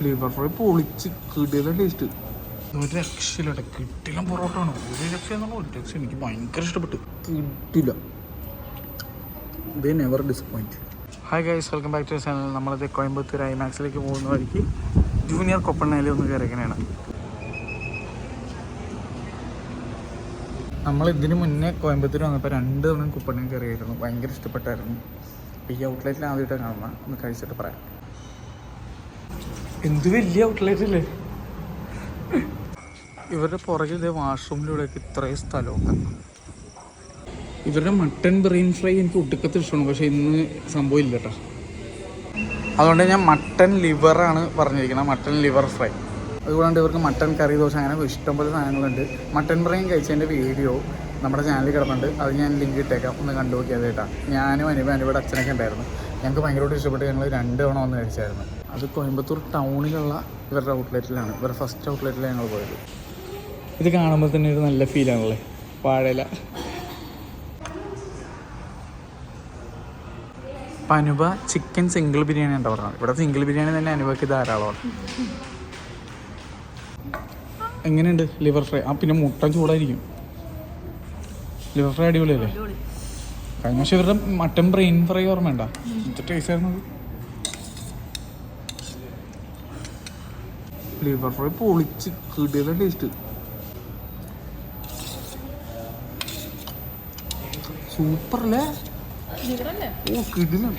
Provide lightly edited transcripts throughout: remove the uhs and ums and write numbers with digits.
Liver fry പൊളിച്ച് കിടിലം taste. ഒരു രക്ഷയില്ല, കിട്ടില്ല പൊറോട്ടയാണ്. ഒരു രക്ഷ എന്നുള്ള ഒരു രക്ഷ എനിക്ക് ഭയങ്കര ഇഷ്ടപ്പെട്ടു. കിട്ടില്ല, they never disappoint. Hi guys, welcome back to channel. നമ്മളത് കോയമ്പത്തൂർ ഐമാക്സിലേക്ക് പോകുന്ന വഴിക്ക് ജൂനിയർ കൊപ്പണ്ണയിൽ ഒന്ന് കയറിക്കണേണ്. നമ്മൾ ഇതിന് മുന്നേ കോയമ്പത്തൂർ വന്നപ്പോൾ 2 തവണ കുപ്പണ്ണയിൽ കയറിയായിരുന്നു. ഭയങ്കര ഇഷ്ടപ്പെട്ടായിരുന്നു. ഈ ഔട്ട്ലെറ്റിൽ ആദ്യമായിട്ടാണ് കാണുന്നത്. ഒന്ന് കഴിച്ചിട്ട് പറയാം. എന്ത് വലിയ ഔട്ട്ലെറ്റ് അല്ലേ. ഇവരുടെ പുറകിൽ ഇതേ വാഷ്റൂമിലൂടെയൊക്കെ ഇത്രയും സ്ഥലമൊക്കെ. ഇവരുടെ മട്ടൻ ബ്രെയിൻ ഫ്രൈ എനിക്ക് ഒടുക്കത്തെ ഇഷ്ടമാണ്, പക്ഷേ ഇന്ന് സംഭവം ഇല്ല കേട്ടോ. അതുകൊണ്ട് ഞാൻ മട്ടൻ ലിവറാണ് പറഞ്ഞിരിക്കുന്നത്, മട്ടൻ ലിവർ ഫ്രൈ. അതുകൊണ്ട് ഇവർക്ക് മട്ടൻ കറി ദോശ അങ്ങനെ ഇഷ്ടംപോലെ സാധനങ്ങളുണ്ട്. മട്ടൻ ബ്രെയിൻ കഴിച്ചതിൻ്റെ വീഡിയോ നമ്മുടെ ചാനലിൽ കിടപ്പുണ്ട്, അത് ഞാൻ ലിങ്ക് ഇട്ടേക്കാം, ഒന്ന് കണ്ടു നോക്കിയത് കേട്ടോ. ഞാനും അനുവിടെ അച്ഛനൊക്കെ ഉണ്ടായിരുന്നു. ഞങ്ങൾക്ക് ഭയങ്കരമായിട്ട് ഇഷ്ടപ്പെട്ട് ഞങ്ങൾ 2 തവണ വന്ന് കഴിച്ചായിരുന്നു. അത് കോയമ്പത്തൂർ ടൗണിലുള്ള ഇവരുടെ ഔട്ട്ലെറ്റിലാണ്, ഇവരുടെ ഫസ്റ്റ് ഔട്ട്ലെറ്റിലാണ് ഞങ്ങൾ പോയത്. ഇത് കാണുമ്പോൾ തന്നെ ഒരു നല്ല ഫീലാണല്ലേ. വാഴയില അപ്പം അനുപ ചിക്കൻ സിംഗിൾ ബിരിയാണി ഉണ്ടോ പറഞ്ഞത്. ഇവിടെ സിംഗിൾ ബിരിയാണി തന്നെ അനുപയ്ക്ക് ധാരാളമാണ്. എങ്ങനെയുണ്ട് ലിവർ ഫ്രൈ? പിന്നെ മുട്ട ചൂടായിരിക്കും. ലിവർ ഫ്രൈ അടിപൊളിയല്ലേ. കഴിഞ്ഞ പക്ഷേ ഇവരുടെ മട്ടൻ ബ്രെയിൻ ഫ്രൈ ഓർമ്മയുണ്ടോ? എന്ത് ടേസ്റ്റ് ആയിരുന്നു അത്. ലിവർ ഫ്രൈ പൊളിച്ച് കിടിലം ടേസ്റ്റ്. സൂപ്പറല്ലേ. ഓ കിടിലം.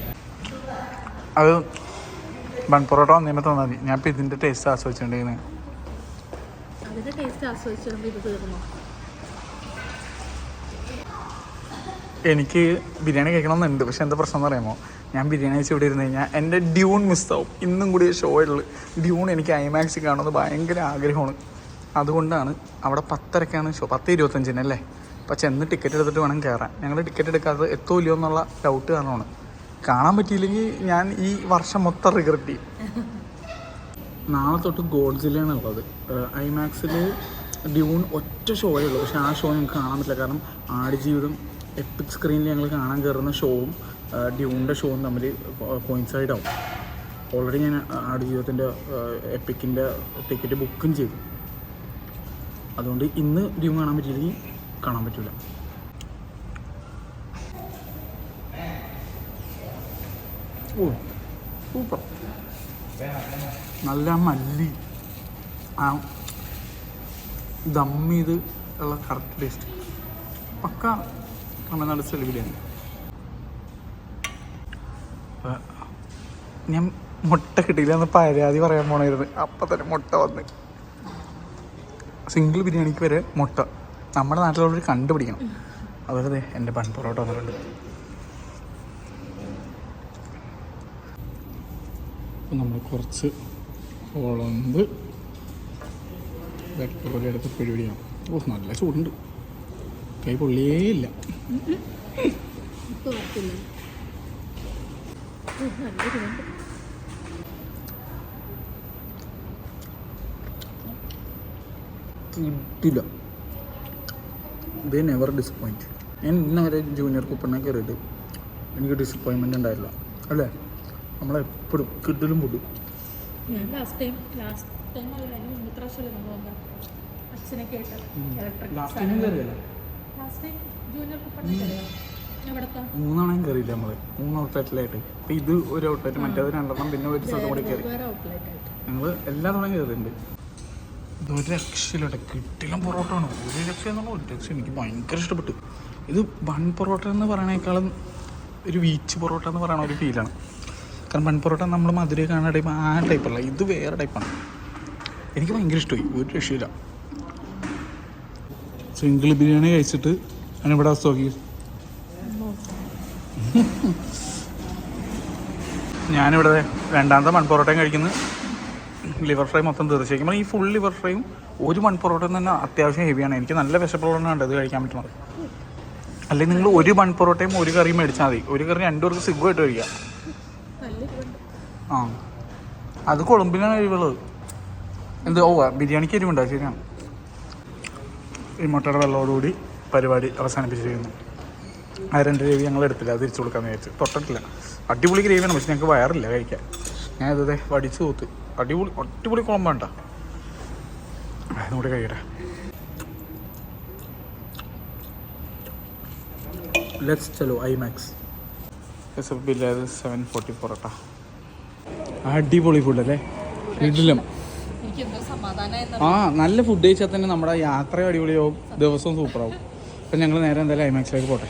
അത് ബൺ പൊറോട്ട വന്നതിന് തന്നാൽ മതി. ഞാൻ ഇപ്പം ഇതിൻ്റെ ടേസ്റ്റ് ആസ്വദിച്ചിട്ടുണ്ടെങ്കിൽ എനിക്ക് ബിരിയാണി കഴിക്കണമെന്നുണ്ട്. പക്ഷെ എന്താ പ്രശ്നം എന്ന് പറയുമ്പോൾ, ഞാൻ ബിരിയാണി കഴിച്ച് ഇവിടെ ഇരുന്ന് കഴിഞ്ഞാൽ എൻ്റെ ഡ്യൂൺ മിസ്സാവും. ഇന്നും കൂടി ഷോയിലുള്ളത് ഡ്യൂൺ എനിക്ക് ഐമാക്സിൽ കാണുന്നത് ഭയങ്കര ആഗ്രഹമാണ്. അതുകൊണ്ടാണ് അവിടെ 10:30 ഷോ, 10:25 അല്ലേ. അപ്പോൾ ചെന്ന് ടിക്കറ്റ് എടുത്തിട്ട് വേണം കയറാൻ. ഞങ്ങൾ ടിക്കറ്റ് എടുക്കാതെ എത്തുമല്ലോ എന്നുള്ള ഡൗട്ട് കാരണമാണ്. കാണാൻ പറ്റിയില്ലെങ്കിൽ ഞാൻ ഈ വർഷം മൊത്തം റിഗ്രറ്റ് ചെയ്യും. നാളെ തൊട്ട് ഗോഡ്സില്ലാണ് ഉള്ളത്. ഐമാക്സിൽ ഡ്യൂൺ ഒറ്റ ഷോയേ ഉള്ളൂ. പക്ഷേ ആ ഷോ ഞങ്ങൾക്ക് കാണാൻ പറ്റില്ല. കാരണം ആടുജീവിതം എപ്പിക് സ്ക്രീനിൽ ഞങ്ങൾ കാണാൻ കയറുന്ന ഷോവും ഡ്യൂണിൻ്റെ ഷോവും തമ്മിൽ കോയിൻസൈഡ് ആവും. ഓൾറെഡി ഞാൻ ആടുജീവിതത്തിൻ്റെ എപ്പിക്കിൻ്റെ ടിക്കറ്റ് ബുക്കും ചെയ്തു. അതുകൊണ്ട് ഇന്ന് ഡ്യൂൺ കാണാൻ പറ്റിയില്ലെങ്കിൽ കാണാൻ പറ്റില്ല. ഓ സൂപ്പർ. നല്ല മല്ലി ആ ദം ചെയ്ത് ഉള്ള കറക്റ്റ് ടേസ്റ്റ്. പക്ക തമിഴ്നാട് സ്റ്റൈൽ ബിരിയാണി. ഞാൻ മുട്ട കിട്ടിയില്ല എന്ന് പരാതി പറയാൻ പോണായിരുന്നു. അപ്പം തന്നെ മുട്ട വന്ന്. സിംഗിൾ ബിരിയാണിക്ക് വരെ മുട്ട. നമ്മുടെ നാട്ടിലുള്ളവർ കണ്ടുപിടിക്കണം. അതുപോലെ എൻ്റെ ബൺ പൊറോട്ട വന്നിട്ടുണ്ട്. അപ്പം നമ്മൾ കുറച്ച് കുളമ്പ് പോലെ എടുത്ത് പിടിപിടിക്കണം. ഓ നല്ല ചൂടുണ്ട്, കൈ പൊള്ളിയേ ഇല്ല. കിട്ടില്ല, ദേ നെവർ ഡിസപ്പോയിൻറ്റ്. ഞാൻ ഇന്നവരെ ജൂനിയർ കുപ്പണ്ണ കയറിയിട്ട് എനിക്ക് ഡിസപ്പോയിൻമെൻ്റ് ഉണ്ടായില്ല അല്ലേ. നമ്മളെപ്പോഴും കിട്ടലും പൊട്ടും. മൂന്നെണ്ണം കയറിയില്ല നമ്മൾ, 3 ഔട്ട്ലെറ്റിലായിട്ട്. അപ്പം ഇത് ഒരു ഔട്ട്ലെറ്റ്, മറ്റേത് 2 പിന്നെ ഒരു സ്ഥലം കൂടി കയറി. ഞങ്ങൾ എല്ലാ തവണയും കയറിയിട്ടുണ്ട്. ഇതൊരു രക്ഷയില്ല, കിട്ടില്ല പൊറോട്ടയാണ്. ഒരു രക്ഷ എന്നുള്ള ഒരു രക്ഷ എനിക്ക് ഭയങ്കര ഇഷ്ടപ്പെട്ടു. ഇത് ബൺ പൊറോട്ട എന്ന് പറയണേക്കാളും ഒരു വീച്ച് പൊറോട്ട എന്ന് പറയുന്ന ഒരു ഫീലാണ്. കാരണം ബൺ പൊറോട്ട നമ്മൾ മധുര കാണുന്ന ടൈപ്പ് ആ ടൈപ്പല്ല, ഇത് വേറെ ടൈപ്പാണ്. എനിക്ക് ഭയങ്കര ഇഷ്ടമായി, ഒരു രക്ഷയില്ല. സിംഗിൾ ബിരിയാണി കഴിച്ചിട്ട് ഞാനിവിടെ നോക്കി. ഞാനിവിടെ 2ാമത്തെ ബൺ പൊറോട്ടയും കഴിക്കുന്നു. ലിവർ ഫ്രൈ മൊത്തം തീർച്ചയായും ഈ ഫുൾ ലിവർ ഫ്രൈയും ഒരു ബൺ പൊറോട്ടയും തന്നെ അത്യാവശ്യം ഹെവിയാണ്. എനിക്ക് നല്ല വിശപ്പുള്ളതുകൊണ്ടാണ് ഇത് കഴിക്കാൻ പറ്റുന്നത്. അല്ലെങ്കിൽ നിങ്ങൾ ഒരു ബൺ പൊറോട്ടയും ഒരു കറിയും മേടിച്ചാൽ മതി. ഒരു കറി 2 പേർക്ക് സുഖമായിട്ട് കഴിക്കാം. ആ അത് കൊളുമ്പിനാണ് എരിവുള്ളത്. എന്ത് ബിരിയാണിക്ക് എരിവുണ്ടാവും, ശരിയാണ്. ഈ മുട്ടയുടെ വെള്ളത്തോടുകൂടി പരിപാടി അവസാനിപ്പിച്ചിരിക്കുന്നു. ആ 2 ഗ്രേവി ഞങ്ങൾ എടുത്തില്ല, തിരിച്ചു കൊടുക്കാമെന്ന് വിചാരിച്ചു. തൊട്ടിട്ടില്ല. അടിപൊളി ഗ്രേവിയാണ്, പക്ഷെ ഞങ്ങൾക്ക് വയറില്ല കഴിക്കാൻ. ഞാൻ ഇതേ വടിച്ച് തൂത്ത് അടിപൊളി കുളമ്പാണ്ട. അതുകൂടി കഴിയട്ടെ. Let's Chalo IMAX. ബില്ലായത് 744 കേട്ടോ. അടിപൊളി ഫുഡ് അല്ലേ, ഇഡ്ഡലും. നല്ല ഫുഡ് കഴിച്ചാൽ തന്നെ നമ്മുടെ യാത്ര അടിപൊളിയാവും, ദിവസവും സൂപ്പറാവും. അപ്പം ഞങ്ങൾ നേരെ എന്തായാലും ഐമാക്സിലേക്ക് പോട്ടെ.